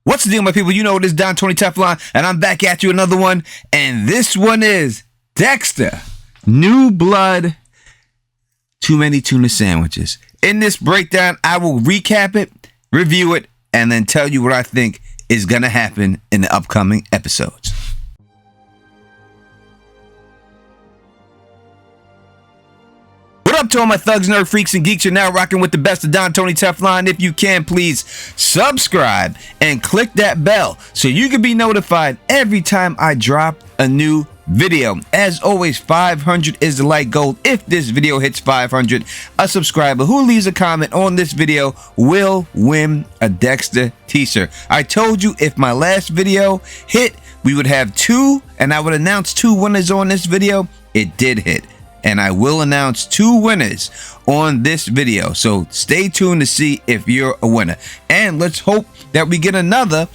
What's the deal, my people? You know it is Don Tony Teflon, and I'm back at you another one. And this one is Dexter New Blood, Too Many Tuna Sandwiches. In this breakdown, I will recap it, review it, and then tell you what I think is going to happen in the upcoming episodes. What up to all my thugs, nerd freaks, and geeks? You're now rocking with the best of Don Tony Teflon. If you can, please subscribe and click that bell so you can be notified every time I drop a new video. As always, 500 is the like goal. If this video hits 500, a subscriber who leaves a comment on this video will win a Dexter t-shirt. I told you if my last video hit, we would have two, and I would announce two winners on this video. It did hit, and I will announce two winners on this video. So stay tuned to see if you're a winner. And let's hope that we get another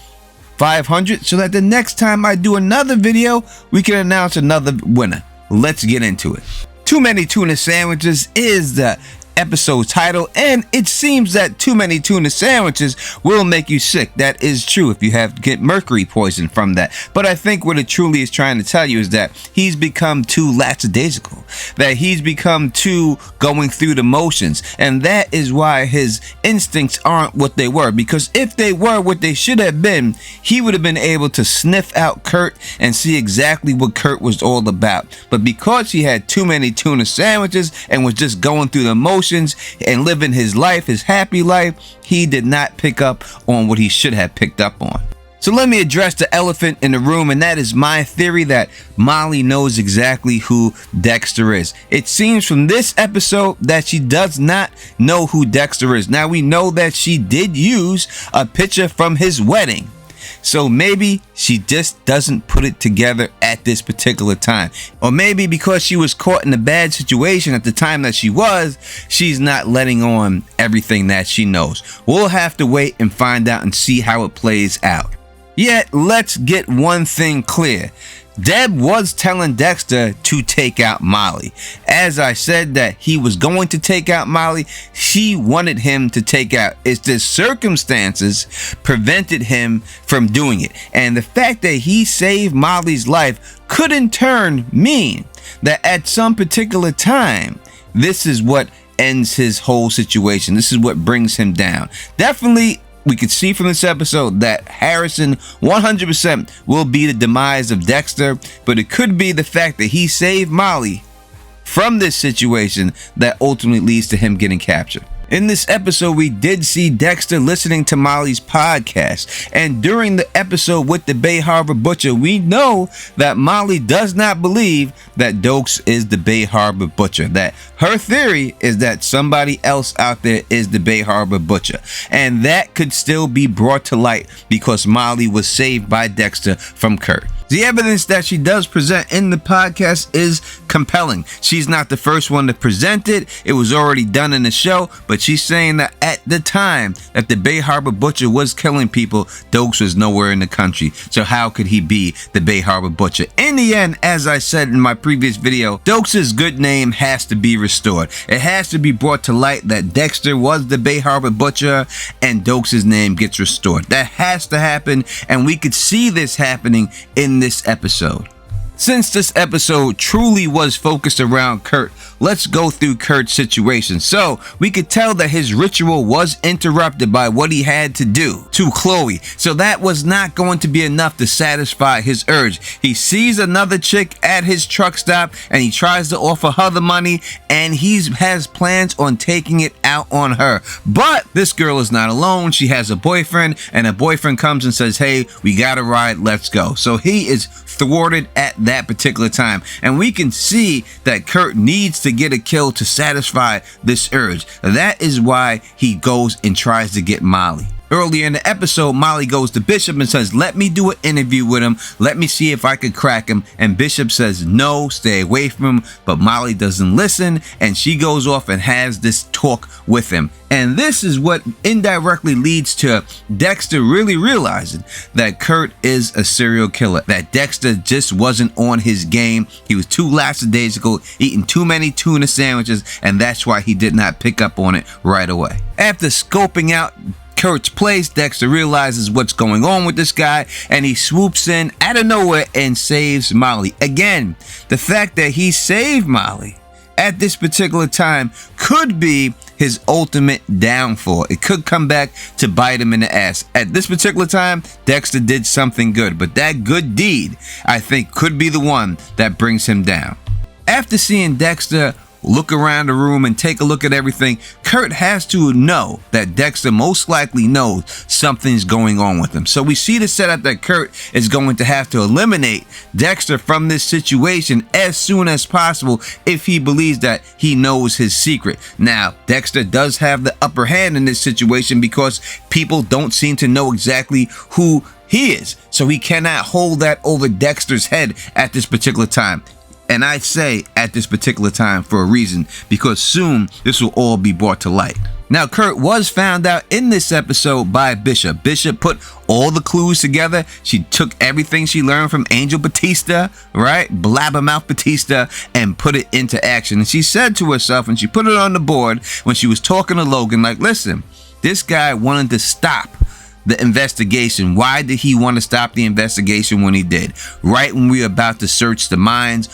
500 so that the next time I do another video, we can announce another winner. Let's get into it. Too Many Tuna Sandwiches is the episode title, and it seems that too many tuna sandwiches will make you sick. That is true if you get mercury poison from that. But I think what it truly is trying to tell you is that he's become too lackadaisical, that he's become too going through the motions, and that is why his instincts aren't what they were. Because if they were what they should have been, he would have been able to sniff out Kurt and see exactly what Kurt was all about. But because he had too many tuna sandwiches and was just going through the motions and living his life, his happy life, he did not pick up on what he should have picked up on. So let me address the elephant in the room, and that is my theory that Molly knows exactly who Dexter is. It seems from this episode that she does not know who Dexter is. Now, we know that she did use a picture from his wedding, so maybe she just doesn't put it together at this particular time. Or maybe because she was caught in a bad situation at the time that she was, she's not letting on everything that she knows. We'll have to wait and find out and see how it plays out. Yet, let's get one thing clear. Deb was telling Dexter to take out Molly. As I said that he was going to take out Molly, she wanted him to take out. It's the circumstances prevented him from doing it. And the fact that he saved Molly's life could in turn mean that at some particular time, this is what ends his whole situation. This is what brings him down. Definitely, we could see from this episode that Harrison 100% will be the demise of Dexter, but it could be the fact that he saved Molly from this situation that ultimately leads to him getting captured. In this episode, we did see Dexter listening to Molly's podcast, and during the episode with the Bay Harbor Butcher, we know that Molly does not believe that Dokes is the Bay Harbor Butcher, that her theory is that somebody else out there is the Bay Harbor Butcher, and that could still be brought to light because Molly was saved by Dexter from Kurt. The evidence that she does present in the podcast is compelling. She's not the first one to present it. It was already done in the show, but she's saying that at the time that the Bay Harbor Butcher was killing people, Dokes was nowhere in the country. So how could he be the Bay Harbor Butcher? In the end, as I said in my previous video, Dokes' good name has to be restored. It has to be brought to light that Dexter was the Bay Harbor Butcher and Dokes' name gets restored. That has to happen, and we could see this happening in this episode. Since this episode truly was focused around Kurt, let's go through Kurt's situation. So we could tell that his ritual was interrupted by what he had to do to Chloe. So that was not going to be enough to satisfy his urge. He sees another chick at his truck stop and he tries to offer her the money, and he has plans on taking it out on her. But this girl is not alone. She has a boyfriend, and a boyfriend comes and says, hey, we got a ride, let's go. So he is thwarted at that particular time, and we can see that Kurt needs to get a kill to satisfy this urge. That is why he goes and tries to get Molly. Earlier in the episode, Molly goes to Bishop and says, let me do an interview with him. Let me see if I could crack him. And Bishop says, no, stay away from him. But Molly doesn't listen, and she goes off and has this talk with him. And this is what indirectly leads to Dexter really realizing that Kurt is a serial killer, that Dexter just wasn't on his game. He was too lackadaisical, eating too many tuna sandwiches, and that's why he did not pick up on it right away. After scoping out Kurt's place, Dexter realizes what's going on with this guy, and he swoops in out of nowhere and saves Molly. Again, the fact that he saved Molly at this particular time could be his ultimate downfall. It could come back to bite him in the ass. At this particular time, Dexter did something good, but that good deed, I think, could be the one that brings him down. After seeing Dexter look around the room and take a look at everything, Kurt has to know that Dexter most likely knows something's going on with him. So we see the setup that Kurt is going to have to eliminate Dexter from this situation as soon as possible if he believes that he knows his secret. Now, Dexter does have the upper hand in this situation because people don't seem to know exactly who he is. So he cannot hold that over Dexter's head at this particular time. And I say at this particular time for a reason, because soon this will all be brought to light. Now, Kurt was found out in this episode by Bishop. Bishop put all the clues together. She took everything she learned from Angel Batista, right? Blabbermouth Batista, and put it into action. And she said to herself, and she put it on the board when she was talking to Logan, like, listen, this guy wanted to stop the investigation. Why did he want to stop the investigation when he did? Right when we were about to search the mines,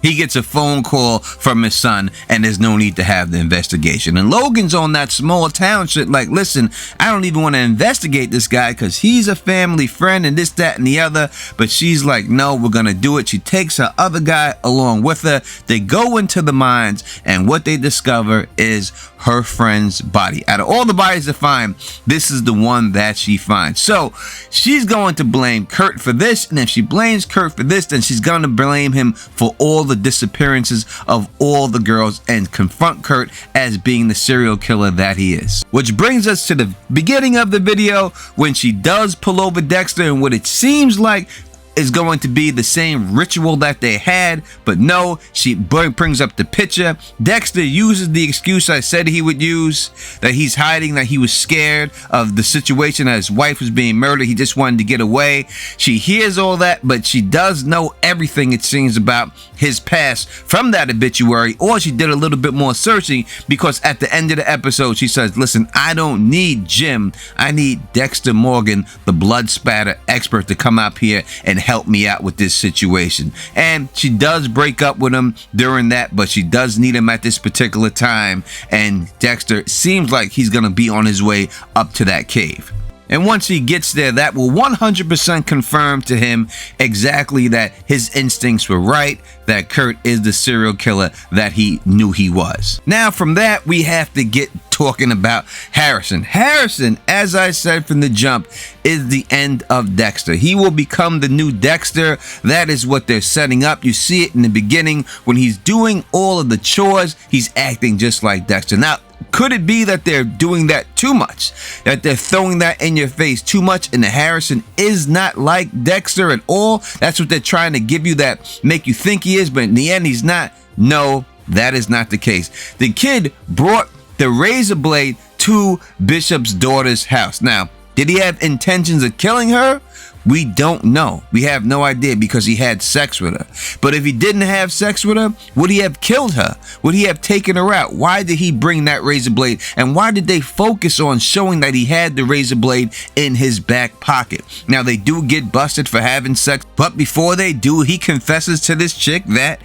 he gets a phone call from his son, and there's no need to have the investigation. And Logan's on that small town shit like, listen, I don't even want to investigate this guy because he's a family friend and this, that, and the other. But she's like, no, we're going to do it. She takes her other guy along with her. They go into the mines, and what they discover is her friend's body. Out of all the bodies to find, this is the one that she finds. So she's going to blame Kurt for this, and if she blames Kurt for this, then she's going to blame him for all the disappearances of all the girls and confront Kurt as being the serial killer that he is. Which brings us to the beginning of the video when she does pull over Dexter, and what it seems like is going to be the same ritual that they had, but no, she brings up the picture. Dexter uses the excuse I said he would use, that he's hiding, that he was scared of the situation, that his wife was being murdered, he just wanted to get away. She hears all that, but she does know everything, it seems, about his past from that obituary, or she did a little bit more searching, because at the end of the episode she says, listen, I don't need Jim, I need Dexter Morgan, the blood spatter expert, to come up here and help me out with this situation. And she does break up with him during that, but she does need him at this particular time, and Dexter seems like he's gonna be on his way up to that cave. And once he gets there, that will 100% confirm to him exactly that his instincts were right, that Kurt is the serial killer that he knew he was. Now from that, we have to get talking about Harrison. Harrison, as I said from the jump, is the end of Dexter. He will become the new Dexter. That is what they're setting up. You see it in the beginning when he's doing all of the chores, he's acting just like Dexter. Now, could it be that they're doing that too much? That they're throwing that in your face too much, and the Harrison is not like Dexter at all? That's what they're trying to give you, that make you think he is, but in the end he's not. No, that is not the case. The kid brought the razor blade to Bishop's daughter's house. Now, did he have intentions of killing her? We don't know. We have no idea, because he had sex with her. But if he didn't have sex with her, would he have killed her? Would he have taken her out? Why did he bring that razor blade? And why did they focus on showing that he had the razor blade in his back pocket? Now, they do get busted for having sex, but before they do, he confesses to this chick that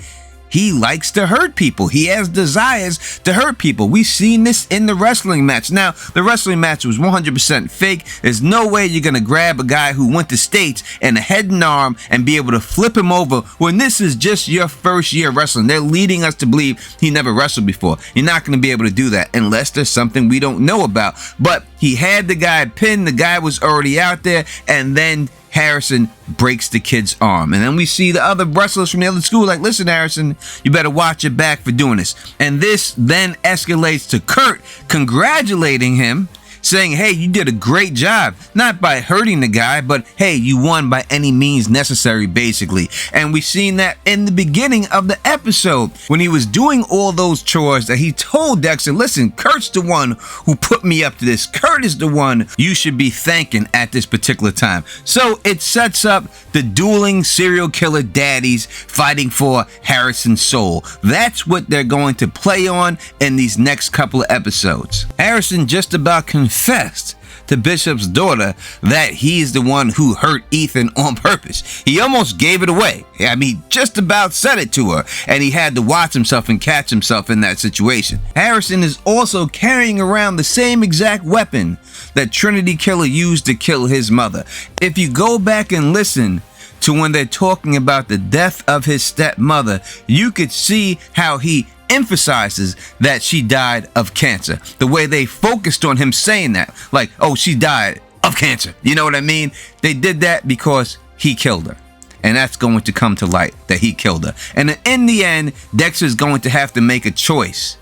he likes to hurt people. He has desires to hurt people. We've seen this in the wrestling match. Now, the wrestling match was 100% fake. There's no way you're going to grab a guy who went to States and a head and arm and be able to flip him over when this is just your first year wrestling. They're leading us to believe he never wrestled before. You're not going to be able to do that unless there's something we don't know about. But he had the guy pinned. The guy was already out there, and then Harrison breaks the kid's arm. And then we see the other wrestlers from the other school like, listen, Harrison, you better watch your back for doing this. And this then escalates to Kurt congratulating him, saying, hey, you did a great job, not by hurting the guy, but hey, you won by any means necessary, basically. And we seen that in the beginning of the episode when he was doing all those chores, that he told Dexter, listen, Kurt's the one who put me up to this. Kurt is the one you should be thanking at this particular time. So it sets up the dueling serial killer daddies fighting for Harrison's soul. That's what they're going to play on in these next couple of episodes. Harrison just about confessed to Bishop's daughter that he's the one who hurt Ethan on purpose. He almost gave it away. I mean, just about said it to her, and he had to watch himself and catch himself in that situation. Harrison is also carrying around the same exact weapon that Trinity Killer used to kill his mother. If you go back and listen to when they're talking about the death of his stepmother, you could see how he emphasizes that she died of cancer. The way they focused on him saying that, like, oh, she died of cancer. You know what I mean? They did that because he killed her. And that's going to come to light that he killed her. And in the end, Dexter's going to have to make a choice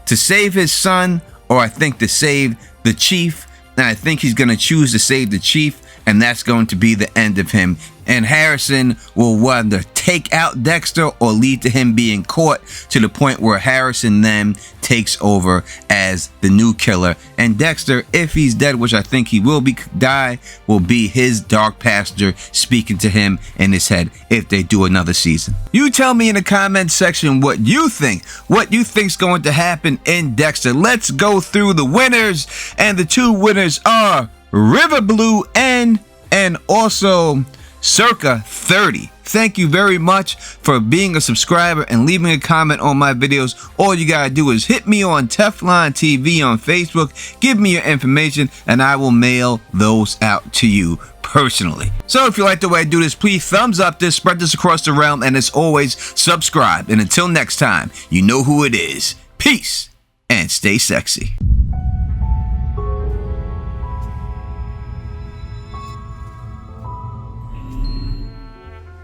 to save his son, or I think to save the chief. And I think he's going to choose to save the chief, and that's going to be the end of him. And Harrison will whether take out Dexter or lead to him being caught, to the point where Harrison then takes over as the new killer. And Dexter, if he's dead, which I think he will die, will be his dark passenger speaking to him in his head if they do another season. You tell me in the comment section what you think. What you think's going to happen in Dexter. Let's go through the winners. And the two winners are River Blue and also Circa 30. Thank you very much for being a subscriber and leaving a comment on my videos. All you gotta do is hit me on Teflon TV on Facebook, give me your information, and I will mail those out to you personally. So if you like the way I do this, please thumbs up this, spread this across the realm, and as always, subscribe. And until next time, you know who it is. Peace and stay sexy.